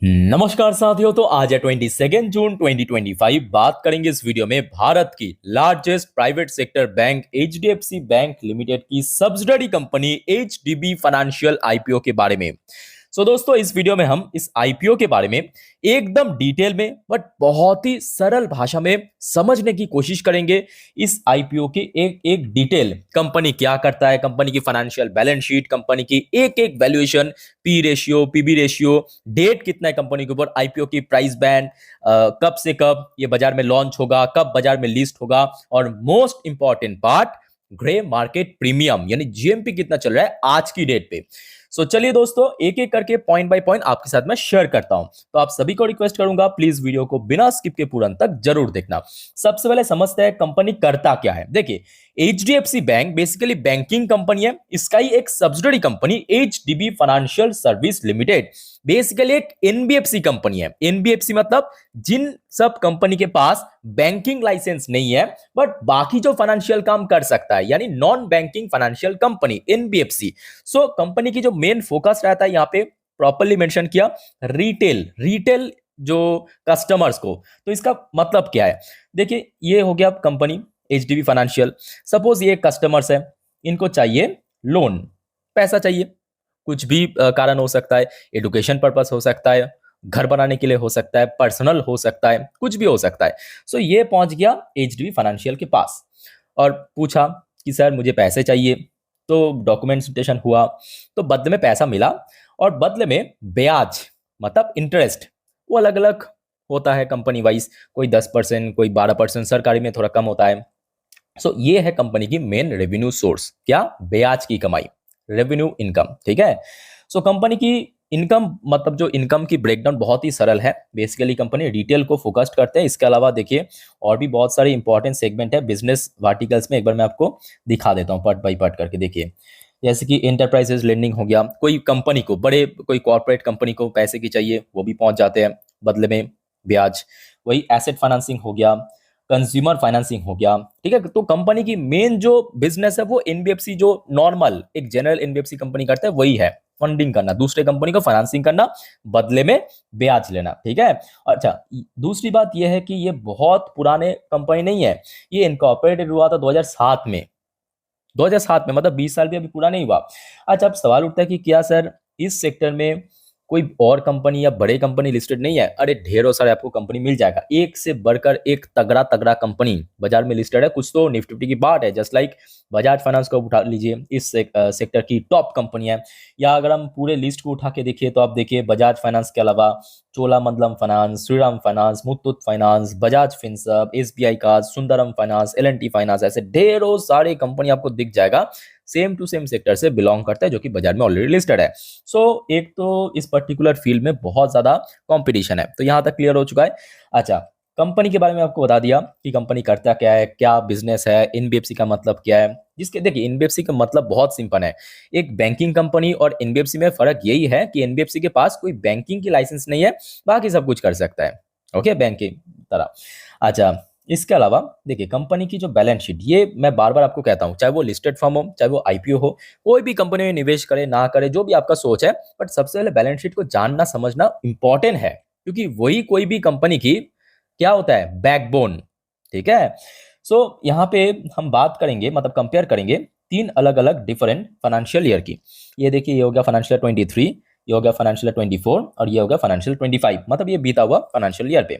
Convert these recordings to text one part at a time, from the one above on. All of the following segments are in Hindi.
नमस्कार साथियों। तो आज है 22 जून 2025। बात करेंगे इस वीडियो में भारत की largest private sector bank HDFC bank limited की subsidiary company HDB financial IPO के बारे में। दोस्तों, इस वीडियो में हम इस आईपीओ के बारे में एकदम डिटेल में बट बहुत ही सरल भाषा में समझने की कोशिश करेंगे। इस आईपीओ की एक एक डिटेल, कंपनी क्या करता है, कंपनी की फाइनेंशियल बैलेंस शीट, कंपनी की एक एक valuation, P ratio, PB ratio, debt कितना है कंपनी के ऊपर, आईपीओ की प्राइस बैंड, कब से कब ये बाजार में लॉन्च होगा, कब बाजार में लिस्ट होगा, और most important part, grey market premium यानी जीएमपी कितना चल रहा है आज की डेट पे। चलिए दोस्तों, एक एक करके पॉइंट बाय पॉइंट आपके साथ मैं शेयर करता हूं। तो आप सभी को रिक्वेस्ट करूंगा, प्लीज वीडियो को बिना स्किप के पूरा अंत तक जरूर देखना। सबसे पहले समझते हैं कंपनी करता क्या है। देखिए, HDFC bank basically banking company है। इसका ही एक subsidiary company HDB financial service limited basically एक एनबीएफसी कंपनी है। एनबीएफसी मतलब जिन सब कंपनी के पास बैंकिंग लाइसेंस नहीं है बट बाकी जो फाइनेंशियल काम कर सकता है, यानी non banking financial company, NBFC. Company की जो मेन फोकस रहता है यहाँ पे प्रॉपरली मेंशन किया, रिटेल रिटेल जो कस्टमर्स को। तो इसका मतलब क्या है, देखिए ये हो गया कंपनी एचडीबी फाइनेंशियल। सपोज ये कस्टमर्स है, इनको चाहिए लोन, पैसा चाहिए, कुछ भी कारण हो सकता है, एजुकेशन पर्पस हो सकता है, घर बनाने के लिए हो सकता है, पर्सनल हो सकता है, कुछ भी हो सकता है। ये पहुंच गया एचडीबी फाइनेंशियल के पास और पूछा कि सर मुझे पैसे चाहिए। तो डॉक्यूमेंटेशन हुआ, तो बदले में पैसा मिला, और बदले में ब्याज मतलब इंटरेस्ट, वो अलग अलग होता है कंपनी वाइज, कोई 10%, कोई 12%, सरकारी में थोड़ा कम होता है। ये है कंपनी की मेन रेवेन्यू सोर्स, क्या, ब्याज की कमाई, रेवेन्यू इनकम। ठीक है। कंपनी की इनकम मतलब जो इनकम की ब्रेकडाउन बहुत ही सरल है। बेसिकली कंपनी रिटेल को फोकस्ड करते हैं। इसके अलावा देखिए और भी बहुत सारे इंपॉर्टेंट सेगमेंट है बिजनेस वर्टिकल्स में। एक बार मैं आपको दिखा देता हूँ पार्ट बाई पार्ट करके। देखिए जैसे कि एंटरप्राइजेस लेंडिंग हो गया, कोई कंपनी को, बड़े कोई कॉर्पोरेट कंपनी को पैसे की चाहिए, वो भी पहुंच जाते हैं, बदले में ब्याज। वही एसेट फाइनेंसिंग हो गया, कंज्यूमर फाइनेंसिंग हो गया। ठीक है। तो कंपनी की मेन जो बिजनेस है वो एनबीएफसी, जो नॉर्मल एक जनरल एनबीएफसी कंपनी करता है वही है, फंडिंग करना, दूसरे कंपनी को फाइनेंसिंग करना, बदले में ब्याज लेना। ठीक है। अच्छा, दूसरी बात यह है कि ये बहुत पुराने कंपनी नहीं है। ये इनकॉर्पोरेटेड हुआ था 2007 में। 2007 में, मतलब 20 साल भी अभी पूरा नहीं हुआ। अच्छा, अब सवाल उठता है कि क्या सर इस सेक्टर में कोई और कंपनी या बड़े कंपनी लिस्टेड नहीं है? अरे ढेरों सारे आपको कंपनी मिल जाएगा, एक से बढ़कर एक तगड़ा तगड़ा कंपनी बाजार में लिस्टेड है। कुछ तो निफ्टी फिफ्टी की बात है, जस्ट लाइक बजाज फाइनेंस को उठा लीजिए, इस सेक्टर की टॉप कंपनी है। या अगर हम पूरे लिस्ट को उठा के देखिए तो आप देखिए बजाज फाइनेंस के अलावा Cholamandalam finance, Shriram finance, Muthoot finance, Bajaj Finserv, SBI card, Sundaram finance, L&T finance, ऐसे ढेरों सारे कंपनी आपको दिख जाएगा, सेम टू सेम सेक्टर से बिलोंग करता है, जो कि बाजार में ऑलरेडी लिस्टेड है। एक तो इस पर्टिकुलर फील्ड में बहुत ज्यादा कंपटीशन है। तो यहां तक क्लियर हो चुका है। अच्छा, कंपनी के बारे में आपको बता दिया कि कंपनी करता क्या है, क्या बिजनेस है, एनबीएफसी का मतलब क्या है। जिसके देखिए एनबीएफसी का मतलब बहुत सिंपल है। एक बैंकिंग कंपनी और एनबीएफसी में फर्क यही है कि एनबीएफसी के पास कोई बैंकिंग की लाइसेंस नहीं है, बाकी सब कुछ कर सकता है, ओके, बैंक की तरह। अच्छा, इसके अलावा देखिए कंपनी की जो बैलेंस शीट, ये मैं बार बार आपको कहता हूं, चाहे वो लिस्टेड फर्म हो, चाहे वो आईपीओ हो, कोई भी कंपनी में निवेश करे ना करे, जो भी आपका सोच है, बट सबसे पहले बैलेंस शीट को जानना समझना इंपॉर्टेंट है, क्योंकि वही कोई भी कंपनी की क्या होता है, बैकबोन। ठीक है। यहाँ पे हम बात करेंगे, मतलब कंपेयर करेंगे तीन अलग अलग डिफरेंट फाइनेंशियल ईयर की। ये देखिए, ये हो गया फाइनेंशियल 23, ये हो गया फाइनेंशियल 24, और ये हो गया फाइनेंशियल 25, मतलब ये बीता हुआ फाइनेंशियल ईयर पे।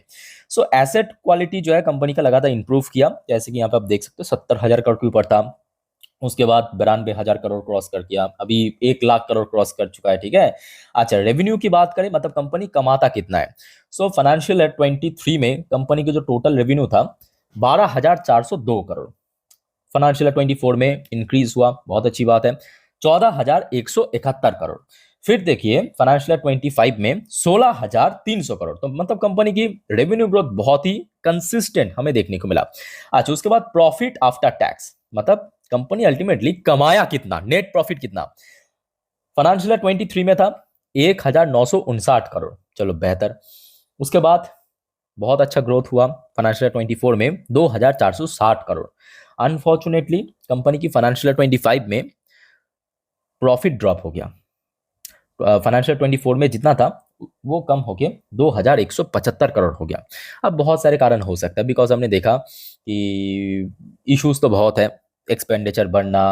एसेट क्वालिटी जो है कंपनी का लगातार इंप्रूव किया। जैसे कि यहाँ पे आप देख सकते हो 70,000 करोड़ के ऊपर था, उसके बाद 92,000 करोड़ क्रॉस कर किया, अभी 1 लाख करोड़ क्रॉस कर चुका है। ठीक है। अच्छा, रेवेन्यू की बात करें, मतलब कंपनी कमाता कितना है। फाइनेंशियल ईयर 23 में कंपनी का जो टोटल रेवेन्यू था 12,402 करोड़। फाइनेंशियल 24 में इंक्रीज हुआ, बहुत अच्छी बात है, 14,171 करोड़। फिर देखिए फाइनेंशियल 25 में 16,300 करोड़। तो मतलब कंपनी की रेवेन्यू ग्रोथ बहुत ही कंसिस्टेंट हमें देखने को मिला। अच्छा, उसके बाद प्रॉफिट आफ्टर टैक्स, मतलब कंपनी अल्टीमेटली कमाया कितना, नेट प्रॉफिट कितना। फाइनेंशियल 23 में था 1,959 करोड़, चलो बेहतर। उसके बाद बहुत अच्छा ग्रोथ हुआ, फाइनेंशियल 24 में 2,460 करोड़। अनफॉर्चुनेटली कंपनी की फाइनेंशियल 25 में प्रॉफिट ड्रॉप हो गया। फाइनेंशियल 24 में जितना था वो कम होके 2175 करोड़ हो गया। अब बहुत सारे कारण हो सकता है, बिकॉज हमने देखा कि इश्यूज तो बहुत है, एक्सपेंडिचर बढ़ना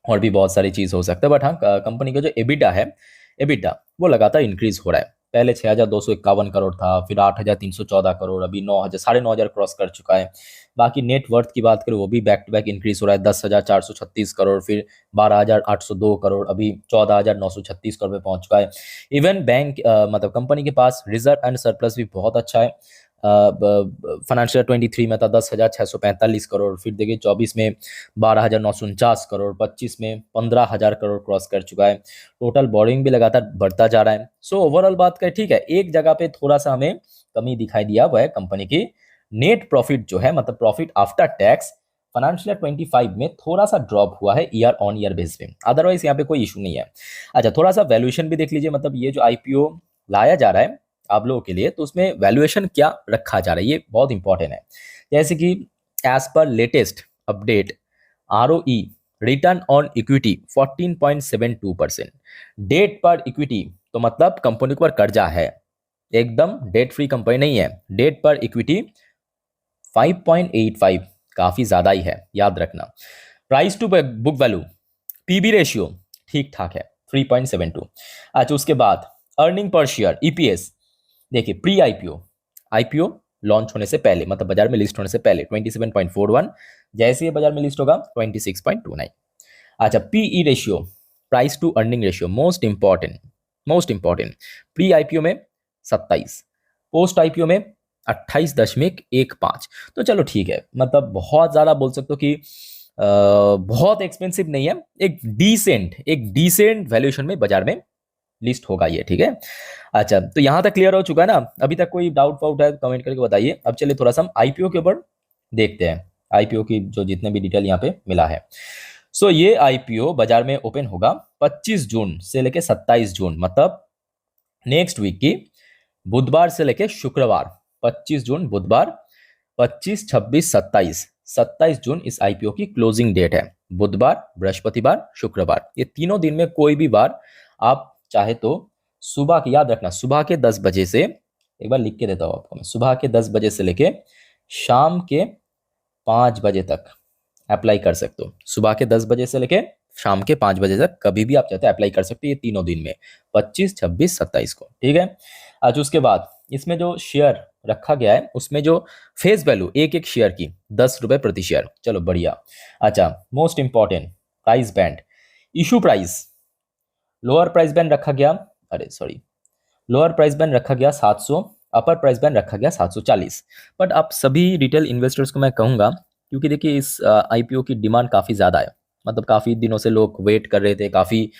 और भी बहुत सारी चीज़ हो सकता है। बट हाँ, कंपनी का जो एबिटा है, एबिटा वो लगातार इंक्रीज हो रहा है। पहले 6,251 करोड़ था, फिर 8,314 करोड़, अभी 9,000, 9,500 क्रॉस कर चुका है। बाकी नेट वर्थ की बात करें, वो भी बैक टू बैक इंक्रीज हो रहा है, 10,436 करोड़, फिर 12,802 करोड़, अभी 14,936 करोड़ पे पहुंच चुका है। इवन बैंक मतलब कंपनी के पास रिजर्व एंड सरप्लस भी बहुत अच्छा है। फाइनेंशियल 23 में था 10,645 करोड़, फिर देखिए 24 में 12,949 करोड़, 25 में 15,000 करोड़ क्रॉस कर चुका है। टोटल बोरिंग भी लगातार बढ़ता जा रहा है। सो ओवरऑल बात करें, ठीक है, एक जगह पे थोड़ा सा हमें कमी दिखाई दिया, वह है कंपनी की नेट प्रॉफिट जो है, मतलब प्रॉफिट आफ्टर टैक्स, फाइनेंशियल 25 में थोड़ा सा ड्रॉप हुआ है ईयर ऑन ईयर बेस पे। अदरवाइज यहाँ पे कोई इशू नहीं है। अच्छा, थोड़ा सा वैल्यूएशन भी देख लीजिए, मतलब ये जो आईपीओ लाया जा रहा है आप लोगों के लिए, तो उसमें वैल्यूएशन क्या रखा जा रहा है, ये बहुत इंपॉर्टेंट है। जैसे कि as per latest update, ROE, return on equity 14.72%, debt per equity, तो मतलब कंपनी पर कर्जा है, एकदम डेट फ्री कंपनी नहीं है। डेट पर इक्विटी 5.85, काफी ज्यादा ही है, याद रखना। Price to book value, PB ratio ठीक ठाक है 3.72। अच्छा, उसके बाद अर्निंग पर शेयर, ईपीएस, देखिए प्री आईपीओ, आईपीओ लॉन्च होने से पहले, मतलब बाजार में लिस्ट होने से पहले 27.41, जैसे ये बाजार में लिस्ट होगा 26.29। अच्छा, PE ratio, price to earning ratio, most important, most important, pre IPO में 27, पोस्ट आईपीओ में 28.15। तो चलो ठीक है, मतलब बहुत ज़्यादा बोल सकते हो कि बहुत एक्सपेंसिव नहीं है, एक डिसेंट वैल्यूएशन में बाजार में लिस्ट होगा ये, ठीक है। अच्छा, तो यहां तक क्लियर हो चुका है ना? अभी तक कोई डाउट वाउट है कमेंट करके बताइए। अब चलिए थोड़ा सा हम आईपीओ के ऊपर देखते हैं, आईपीओ की जो जितने भी डिटेल यहाँ पे मिला है। सो ये आईपीओ बाजार में ओपन होगा 25 जून से लेके 27 जून, मतलब नेक्स्ट वीक की बुधवार से लेके शुक्रवार, 25 जून बुधवार, 25, 26, 27, 27 जून इस आईपीओ की क्लोजिंग डेट है। बुधवार, बृहस्पतिवार, शुक्रवार, ये तीनों दिन में कोई भी बार आप चाहे तो सुबह की, याद रखना सुबह के 10 बजे से, एक बार लिख के देता हूं आपको मैं, सुबह के 10 बजे से लेके शाम के 5 बजे तक अप्लाई कर सकते हो। सुबह के 10 बजे से लेके शाम के 5 बजे तक कभी भी आप चाहते हैं अप्लाई कर सकते हो, ये तीनों दिन में, 25, 26, 27 को, ठीक है। आज उसके बाद इसमें जो शेयर रखा गया है, उसमें जो फेस वैल्यू एक एक शेयर की 10 रुपए प्रति शेयर, चलो बढ़िया। अच्छा, most important, price band, issue price, lower price band रखा गया, अरे सॉरी, लोअर प्राइस बैंड रखा गया 700, अपर प्राइस बैंड रखा गया 740। बट आप सभी रिटेल इन्वेस्टर्स को मैं कहूंगा, क्योंकि देखिए इस आईपीओ की डिमांड काफ़ी ज़्यादा है, मतलब काफ़ी दिनों से लोग वेट कर रहे थे, काफ़ी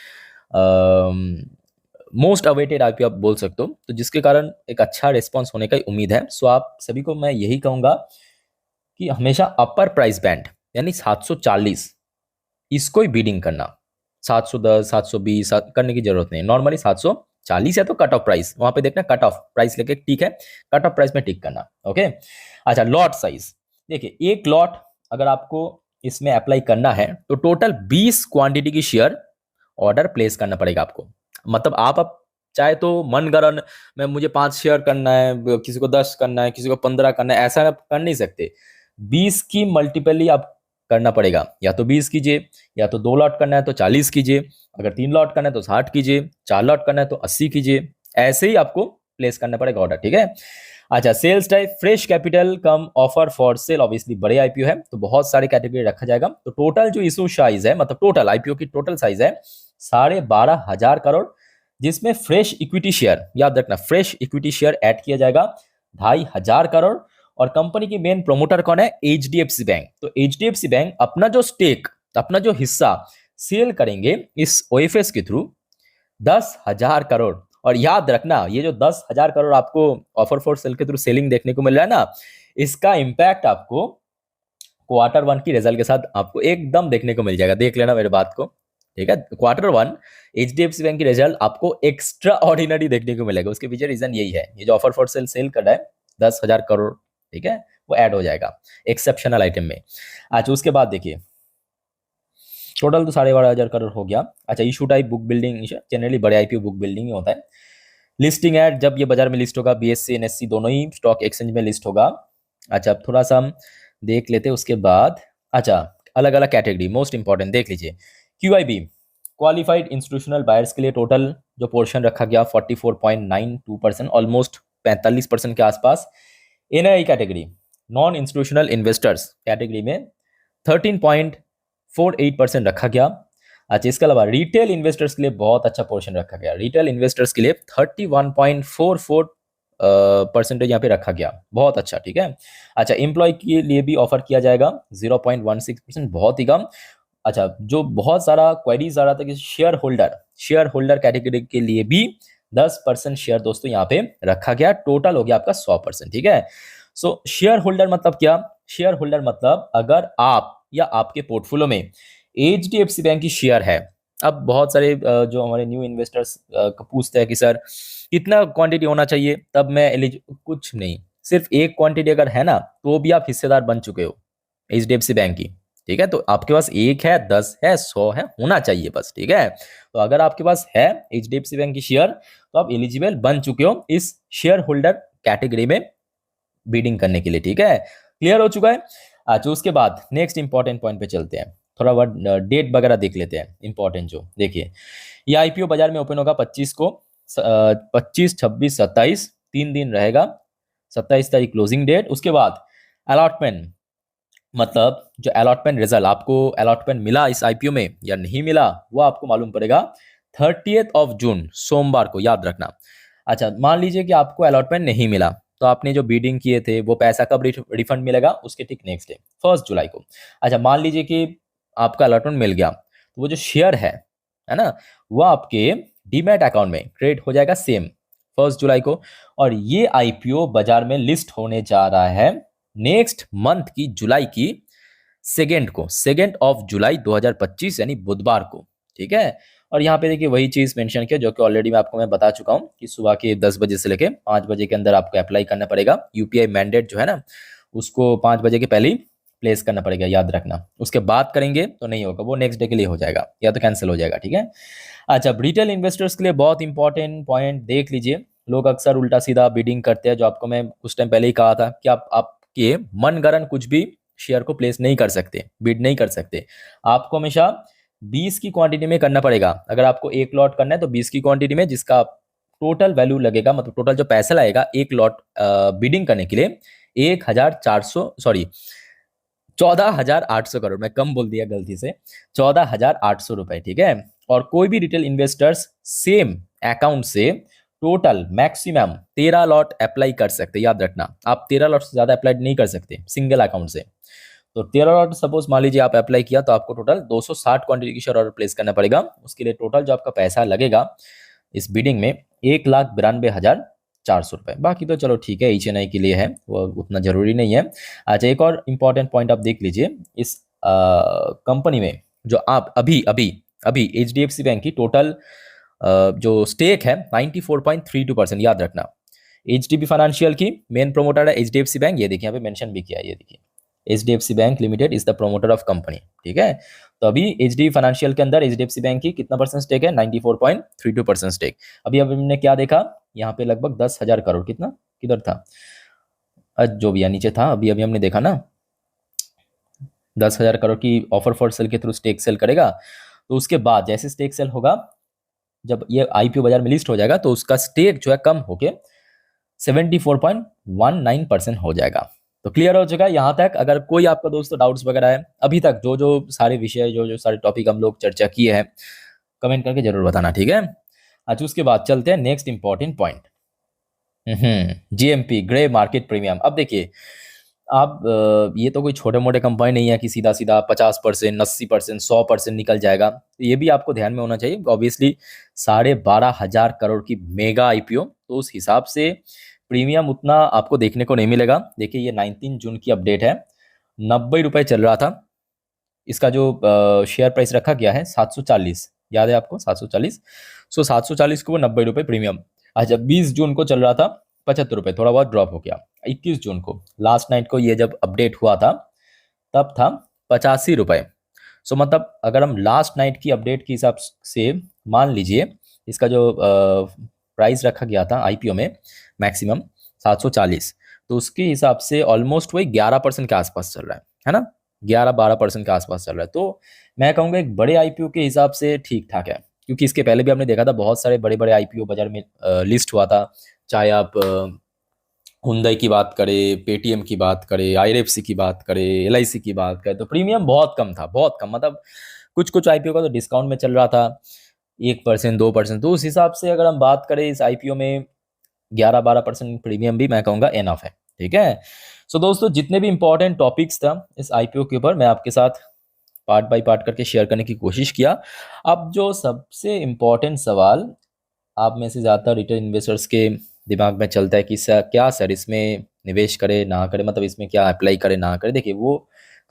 मोस्ट अवेटेड आईपीओ आप बोल सकते हो, तो जिसके कारण एक अच्छा रिस्पॉन्स होने का उम्मीद है। सो आप सभी को मैं यही कहूँगा कि हमेशा अपर प्राइस बैंड यानी 740, इसको ही बीडिंग करना, 710, 720 करने की जरूरत नहीं, नॉर्मली 740 है तो कट ऑफ प्राइस, वहां पे देखना कट ऑफ प्राइस लेके, ठीक है, कट ऑफ प्राइस में टिक करना, ओके। अच्छा, लॉट साइज, देखिए एक लॉट अगर आपको इसमें अप्लाई करना है तो टोटल 20 क्वांटिटी की शेयर ऑर्डर प्लेस करना पड़ेगा आपको। मतलब आप चाहे तो मनगढ़ंत में मुझे 5 शेयर करना है, किसी को 10 करना है, किसी को 15 करना है, ऐसा आप कर नहीं सकते। 20 की मल्टीपली आप करना पड़ेगा, या तो 20 कीजिए, या तो 2 लॉट करना है तो 40 कीजिए, अगर 3 लॉट करना है तो 60 कीजिए, 4 लॉट करना है तो 80 कीजिए, ऐसे ही आपको प्लेस करना पड़ेगा ऑर्डर, ठीक है। अच्छा, sales type, fresh capital cum offer for sale, obviously बड़े आईपीओ है तो बहुत सारे कैटेगरी रखा जाएगा। तो टोटल जो इशू साइज है, मतलब टोटल आईपीओ की टोटल साइज है 12,500 करोड़, जिसमें फ्रेश इक्विटी शेयर, याद रखना फ्रेश इक्विटी शेयर ऐड किया जाएगा 2,500 करोड़। और कंपनी की मेन प्रोमोटर कौन है? HDFC bank. तो एचडीएफसी बैंक अपना जो स्टेक, अपना जो हिस्सा सेल करेंगे इस ओएफएस के थ्रू 10,000 करोड़। और याद रखना ये जो 10,000 करोड़ आपको ऑफर फॉर सेल के थ्रू सेलिंग देखने को मिल रहा है ना, इसका इंपैक्ट आपको क्वार्टर 1 की रिजल्ट के साथ आपको एकदम देखने को मिल जाएगा, देख लेना मेरे बात को, ठीक है। क्वार्टर 1 एचडीएफसी बैंक की रिजल्ट आपको एक्स्ट्रा ऑर्डिनरी देखने को मिलेगा। उसके पीछे रीजन यही है, ये जो ऑफर फॉर सेल सेल कर रहा है 10,000 करोड़, ठीक है, वो ऐड हो जाएगा एक्सेप्शनल आइटम में। अच्छा, उसके बाद देखिए टोटल तो 12,500 करोड़ हो गया। अच्छा, issue type book building, generally बड़े आईपीओ बुक बिल्डिंग ही होता है। लिस्टिंग है, जब ये बाजार में लिस्ट होगा, बीएससी एनएससी दोनों ही स्टॉक एक्सचेंज में लिस्ट होगा। अच्छा, अब थोड़ा सा हम देख लेते हैं उसके बाद। अच्छा, अलग अलग कैटेगरी मोस्ट इंपॉर्टेंट देख लीजिए। क्यूआईबी क्वालिफाइड इंस्टीट्यूशनल बायर्स के लिए टोटल जो पोर्शन रखा गया 44.92%, ऑलमोस्ट 45% के आसपास। NI category non institutional investors category में 13.48% रखा गया। अच्छा, इसके अलावा रिटेल इन्वेस्टर्स के लिए बहुत अच्छा पोर्शन रखा गया। रिटेल इन्वेस्टर्स के लिए 31.44% यहाँ पे रखा गया, बहुत अच्छा, ठीक है। अच्छा, एम्प्लॉय के लिए भी ऑफर किया जाएगा 0.16%, बहुत ही कम। अच्छा, जो बहुत सारा क्वेरीज आ रहा था कि शेयर होल्डर कैटेगरी के लिए भी 10% शेयर दोस्तों यहाँ पे रखा गया, टोटल हो गया आपका 100%, ठीक है। सो शेयर होल्डर मतलब क्या? शेयर होल्डर मतलब अगर आप या आपके पोर्टफोलियो में एचडीएफसी बैंक की शेयर है। अब बहुत सारे जो हमारे न्यू इन्वेस्टर्स पूछते हैं कि सर कितना क्वांटिटी होना चाहिए तब मैं कुछ नहीं, सिर्फ एक क्वांटिटी अगर है ना तो भी आप हिस्सेदार बन चुके हो एचडीएफसी बैंक की, ठीक है। तो आपके पास 1 है, 10 है, 100 है, होना चाहिए बस, ठीक है। तो अगर आपके पास है एचडीएफसी बैंक की शेयर तो आप एलिजिबल बन चुके हो इस शेयर होल्डर कैटेगरी में बीडिंग करने के लिए, ठीक है। क्लियर हो चुका है। अच्छा, उसके बाद नेक्स्ट इंपॉर्टेंट पॉइंट पे चलते हैं, थोड़ा बहुत डेट वगैरह देख लेते हैं इंपॉर्टेंट जो। देखिए, ये आईपीओ बाजार में ओपन होगा 25 को, 25, 26, 27 3 दिन रहेगा, 27 तारीख क्लोजिंग डेट। उसके बाद अलॉटमेंट, मतलब जो अलॉटमेंट रिजल्ट, आपको अलॉटमेंट मिला इस आईपीओ में या नहीं मिला वो आपको मालूम पड़ेगा 30 जून सोमवार को, याद रखना। अच्छा, मान लीजिए कि आपको अलॉटमेंट नहीं मिला तो आपने जो बीडिंग किए थे वो पैसा कब रिफंड मिलेगा? उसके ठीक नेक्स्ट डे 1 जुलाई को। अच्छा, मान लीजिए कि आपका अलॉटमेंट मिल गया तो वो जो शेयर है ना, वो आपके डीमैट अकाउंट में क्रेडिट हो जाएगा सेम 1 जुलाई को। और ये आईपीओ बाजार में लिस्ट होने जा रहा है नेक्स्ट मंथ की जुलाई की सेकेंड ऑफ जुलाई 2025 यानी बुधवार को, ठीक है। और यहाँ पे देखिए वही चीज मेंशन किया जो कि ऑलरेडी मैं बता चुका हूँ कि सुबह के 10 बजे से लेके 5 बजे के अंदर आपको अप्लाई करना पड़ेगा। यूपीआई मैंडेट जो है ना उसको 5 बजे के पहले ही प्लेस करना पड़ेगा, याद रखना। उसके बाद करेंगे तो नहीं होगा, वो नेक्स्ट डे के लिए हो जाएगा या तो कैंसिल हो जाएगा, ठीक है। अच्छा, रिटेल इन्वेस्टर्स के लिए बहुत इंपॉर्टेंट पॉइंट देख लीजिए। लोग अक्सर उल्टा सीधा बिडिंग करते हैं, जो आपको मैं कुछ टाइम पहले ही कहा था कि आपके मनगढ़ंत कुछ भी शेयर को प्लेस नहीं कर सकते, बिड नहीं कर सकते। आपको हमेशा 20 की क्वांटिटी में करना पड़ेगा। अगर आपको एक लॉट करना है तो 20 की क्वांटिटी में, जिसका टोटल वैल्यू लगेगा, मतलब टोटल जो पैसा लगेगा एक लॉट बिडिंग करने के लिए 14,800 करोड़, मैं कम बोल दिया गलती से, 14,800 रुपए, ठीक है। और कोई भी रिटेल इन्वेस्टर्स सेम अकाउंट से टोटल मैक्सिमम 13 लॉट अप्लाई कर सकते, याद रखना। आप 13 लॉट से ज्यादा अप्लाई नहीं कर सकते सिंगल अकाउंट से। तो 13 लॉट सपोज मान लीजिए आप अप्लाई किया तो आपको टोटल 260 क्वांटिटी की शेयर ऑर्डर प्लेस करना पड़ेगा। उसके लिए टोटल जो आपका पैसा लगेगा इस बिडिंग में 1,92,400 रुपए। बाकी तो चलो ठीक है, एच एन आई के लिए है, वो उतना जरूरी नहीं है। अच्छा, एक और इम्पॉर्टेंट पॉइंट आप देख लीजिए, इस कंपनी में जो आप अभी अभी अभी H D F C bank की टोटल जो स्टेक है 94.32%, याद रखना। एच डी बी फाइनेंशियल की मेन प्रोमोटर है H D F C bank, ये देखिए यहाँ पे मेंशन भी किया है, ये देखिए HDFC bank limited is the promoter of company, ठीक है। तो अभी HD फाइनेंशियल के अंदर HDFC बैंक की कितना परसेंट स्टेक है? 94.32% स्टेक। अभी हमने क्या देखा यहाँ पे लगभग 10,000 करोड़, कितना किधर था जो भी नीचे था, अभी अभी हमने देखा ना 10,000 करोड़ की ऑफर फॉर सेल के थ्रू स्टेक सेल करेगा। तो उसके बाद जैसे स्टेक सेल होगा, जब ये आईपीओ बाजार में लिस्ट हो जाएगा तो उसका स्टेक जो है कम होके 74.19% हो जाएगा। तो क्लियर हो चुका है यहाँ तक। अगर कोई आपका दोस्तों डाउट्स वगैरह है अभी तक, जो जो सारे विषय जो जो सारे टॉपिक हम लोग चर्चा किए हैं, कमेंट करके जरूर बताना, ठीक है। अच्छा, उसके बाद चलते हैं next important point, GMP grey market premium. अब देखिए आप ये तो कोई छोटे मोटे कंपनी नहीं है कि सीधा सीधा 50%, 80%, 100% निकल जाएगा। तो ये भी आपको ध्यान में होना चाहिए। ऑब्वियसली 12,500 करोड़ की मेगा आईपीओ, तो उस हिसाब से प्रीमियम उतना आपको देखने को नहीं मिलेगा। देखिए ये 19 जून की अपडेट है, 90 रुपये चल रहा था। इसका जो शेयर प्राइस रखा गया है 740, याद है आपको 740। सो 740 को 90 रुपये प्रीमियम। अच्छा, 20 जून को चल रहा था 75 रुपये, थोड़ा बहुत ड्रॉप हो गया। 21 जून को लास्ट नाइट को ये जब अपडेट हुआ था तब था 85 रुपये। सो मतलब अगर हम लास्ट नाइट की अपडेट के हिसाब से मान लीजिए इसका जो प्राइस रखा गया था आईपीओ में मैक्सिमम 740, तो उसके हिसाब से ऑलमोस्ट वही 11% के आसपास चल रहा है ना, 11-12% के आसपास चल रहा है। तो मैं कहूँगा एक बड़े आईपीओ के हिसाब से ठीक ठाक है, क्योंकि इसके पहले भी आपने देखा था बहुत सारे बड़े बड़े आईपीओ बाजार में लिस्ट हुआ था, चाहे आप हुंडई की बात करें, पेटीएम की बात करें, आईआरएफसी की बात करें, एलआईसी की बात करें, तो प्रीमियम बहुत कम था, बहुत कम, मतलब कुछ कुछ आईपीओ का तो डिस्काउंट में चल रहा था 1% 2%। तो उस हिसाब से अगर हम बात करें इस आईपीओ में 11-12% प्रीमियम भी मैं कहूँगा एनफ है, ठीक है। सो दोस्तों जितने भी इंपॉर्टेंट टॉपिक्स था इस आईपीओ के ऊपर मैं आपके साथ पार्ट बाय पार्ट करके शेयर करने की कोशिश किया। अब जो सबसे इम्पोर्टेंट सवाल आप में से ज़्यादातर रिटेल इन्वेस्टर्स के दिमाग में चलता है कि सर क्या सर इसमें निवेश करें ना करें, मतलब इसमें क्या अप्लाई करें ना करें, देखिए वो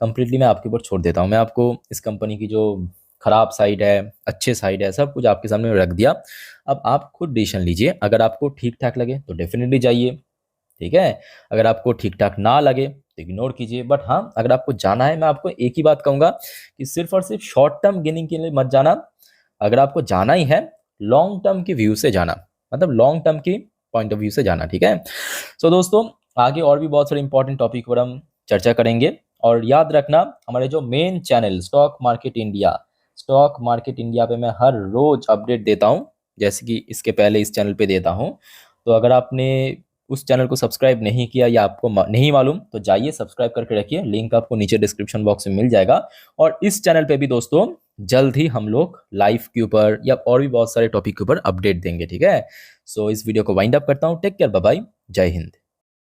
कंप्लीटली मैं आपके ऊपर छोड़ देता हूँ। मैं आपको इस कंपनी की जो खराब साइड है, अच्छे साइड है, सब कुछ आपके सामने रख दिया। अब आप खुद डिसीजन लीजिए, अगर आपको ठीक ठाक लगे तो डेफिनेटली जाइए, ठीक है। अगर आपको ठीक ठाक ना लगे तो इग्नोर कीजिए। बट हाँ, अगर आपको जाना है, मैं आपको एक ही बात कहूँगा कि सिर्फ और सिर्फ शॉर्ट टर्म गेनिंग के लिए मत जाना। अगर आपको जाना ही है लॉन्ग टर्म की व्यू से जाना, मतलब लॉन्ग टर्म की पॉइंट ऑफ व्यू से जाना, ठीक है। सो दोस्तों आगे और भी बहुत सारे इंपॉर्टेंट टॉपिक पर हम चर्चा करेंगे। और याद रखना हमारे जो main channel stock market India पे मैं हर रोज अपडेट देता हूँ, जैसे कि इसके पहले इस चैनल पे देता हूँ। तो अगर आपने उस चैनल को सब्सक्राइब नहीं किया या आपको नहीं मालूम तो जाइए सब्सक्राइब करके रखिए, लिंक आपको नीचे डिस्क्रिप्शन बॉक्स में मिल जाएगा। और इस चैनल पे भी दोस्तों जल्द ही हम लोग लाइफ के ऊपर या और भी बहुत सारे टॉपिक के ऊपर अपडेट देंगे, ठीक है। सो इस वीडियो को वाइंड अप करता हूँ। टेक केयर, बाय बाय, जय हिंद।